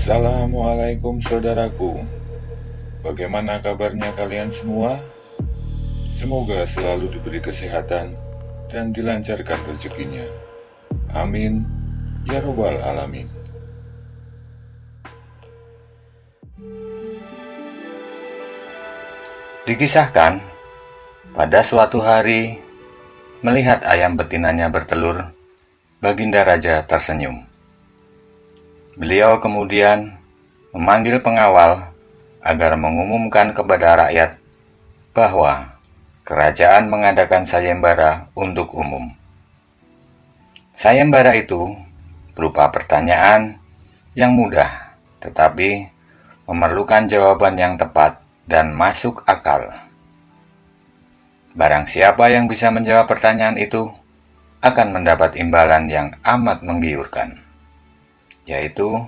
Assalamualaikum saudaraku. Bagaimana kabarnya kalian semua? Semoga selalu diberi kesehatan dan dilancarkan rezekinya. Amin ya robbal alamin. Dikisahkan, pada suatu hari, melihat ayam betinanya bertelur, Baginda Raja tersenyum. Beliau kemudian memanggil pengawal agar mengumumkan kepada rakyat bahwa kerajaan mengadakan sayembara untuk umum. Sayembara itu berupa pertanyaan yang mudah, tetapi memerlukan jawaban yang tepat dan masuk akal. Barang siapa yang bisa menjawab pertanyaan itu akan mendapat imbalan yang amat menggiurkan, yaitu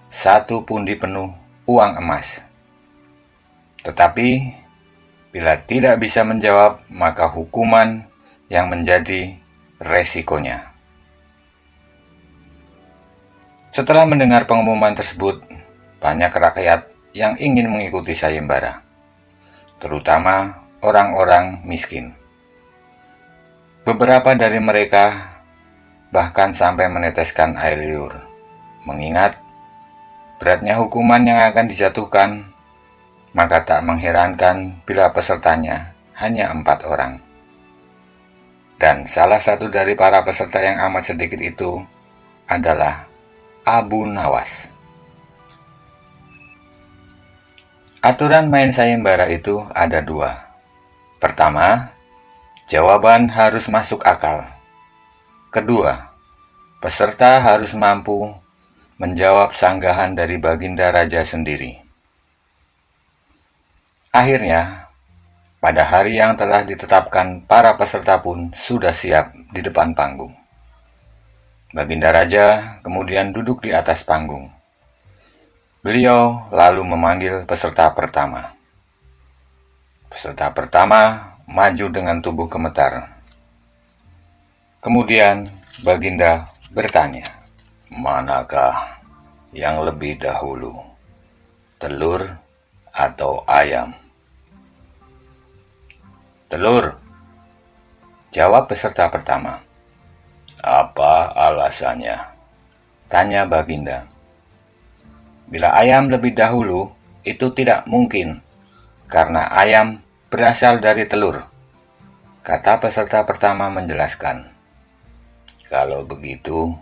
1 pundi penuh uang emas. Tetapi bila tidak bisa menjawab, maka hukuman yang menjadi resikonya. Setelah mendengar pengumuman tersebut, banyak rakyat yang ingin mengikuti sayembara, terutama orang-orang miskin. Beberapa dari mereka bahkan sampai meneteskan air liur, mengingat beratnya hukuman yang akan dijatuhkan. Maka tak mengherankan bila pesertanya hanya 4 orang. Dan salah satu dari para peserta yang amat sedikit itu adalah Abu Nawas. Aturan main sayembara itu ada 2. Pertama, jawaban harus masuk akal. Kedua, peserta harus mampu menjawab sanggahan dari Baginda Raja sendiri. Akhirnya, pada hari yang telah ditetapkan, para peserta pun sudah siap di depan panggung. Baginda Raja kemudian duduk di atas panggung. Beliau lalu memanggil peserta pertama. Peserta pertama maju dengan tubuh gemetar. Kemudian Baginda bertanya, "Manakah yang lebih dahulu, telur atau ayam?" "Telur," jawab peserta pertama. "Apa alasannya?" tanya Baginda. "Bila ayam lebih dahulu, itu tidak mungkin, karena ayam berasal dari telur," kata peserta pertama menjelaskan. "Kalau begitu,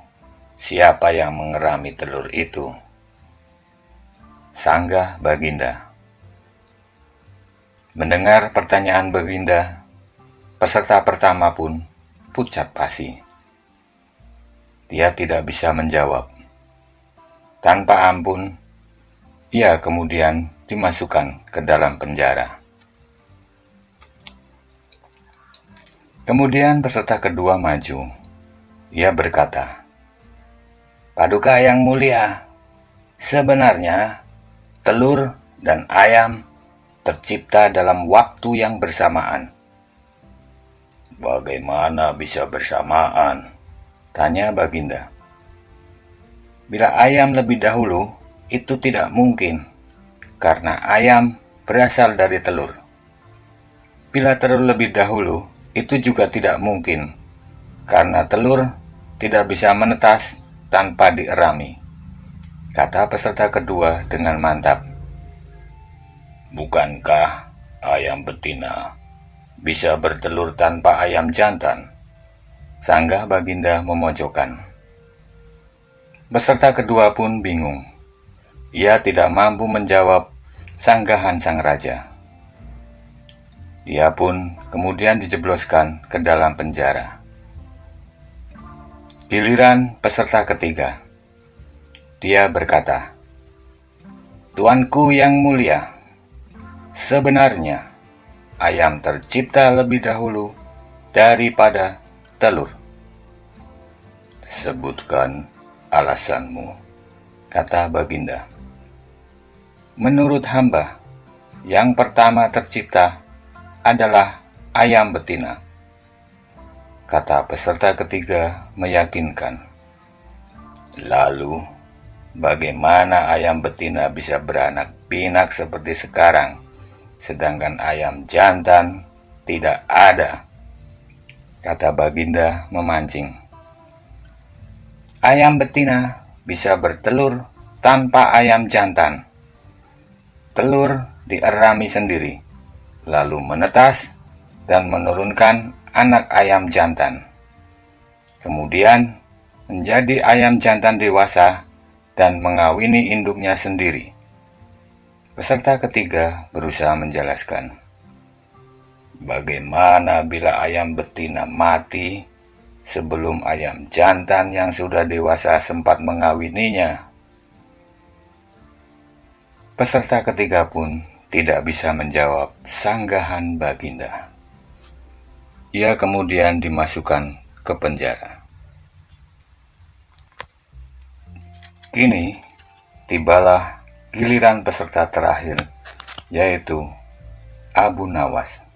siapa yang mengerami telur itu?" sanggah Baginda. Mendengar pertanyaan Baginda, peserta pertama pun pucat pasi. Dia tidak bisa menjawab. Tanpa ampun, ia kemudian dimasukkan ke dalam penjara. Kemudian peserta kedua maju. Ia berkata, "Paduka yang mulia, sebenarnya telur dan ayam tercipta dalam waktu yang bersamaan." "Bagaimana bisa bersamaan?" tanya Baginda. "Bila ayam lebih dahulu, itu tidak mungkin, karena ayam berasal dari telur. Bila telur lebih dahulu, itu juga tidak mungkin, karena telur tidak bisa menetas tanpa dierami," kata peserta kedua dengan mantap. "Bukankah ayam betina bisa bertelur tanpa ayam jantan?" sanggah Baginda memojokkan. Peserta kedua pun bingung. Ia tidak mampu menjawab sanggahan sang raja. Ia pun kemudian dijebloskan ke dalam penjara. Giliran peserta ketiga. Dia berkata, "Tuanku yang mulia, sebenarnya ayam tercipta lebih dahulu daripada telur." "Sebutkan alasanmu," kata Baginda. "Menurut hamba, yang pertama tercipta adalah ayam betina," kata peserta ketiga meyakinkan. "Lalu Bagaimana ayam betina bisa beranak pinak seperti sekarang, sedangkan ayam jantan tidak ada?" kata Baginda memancing. "Ayam betina bisa bertelur tanpa ayam jantan. Telur dierami sendiri, lalu menetas dan menurunkan anak ayam jantan. Kemudian menjadi ayam jantan dewasa dan mengawini induknya sendiri." Peserta ketiga berusaha menjelaskan, "Bagaimana bila ayam betina mati sebelum ayam jantan yang sudah dewasa sempat mengawininya?" Peserta ketiga pun tidak bisa menjawab sanggahan Baginda. Ia kemudian dimasukkan ke penjara. Kini tibalah giliran peserta terakhir, yaitu Abu Nawas.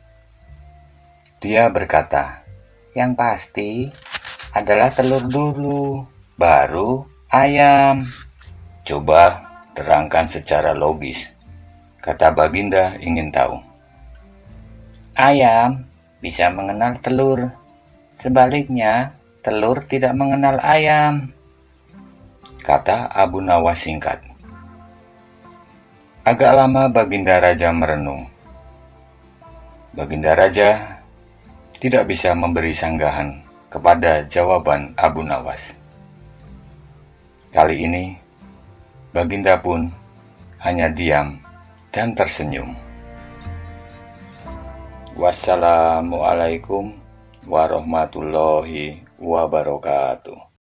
Dia berkata, "Yang pasti adalah telur dulu, baru ayam." "Coba terangkan secara logis," kata Baginda ingin tahu. "Ayam bisa mengenal telur, sebaliknya telur tidak mengenal ayam," kata Abu Nawas singkat. Agak lama Baginda Raja merenung. Baginda Raja tidak bisa memberi sanggahan kepada jawaban Abu Nawas. Kali ini Baginda pun hanya diam dan tersenyum. Wassalamualaikum warahmatullahi wabarakatuh.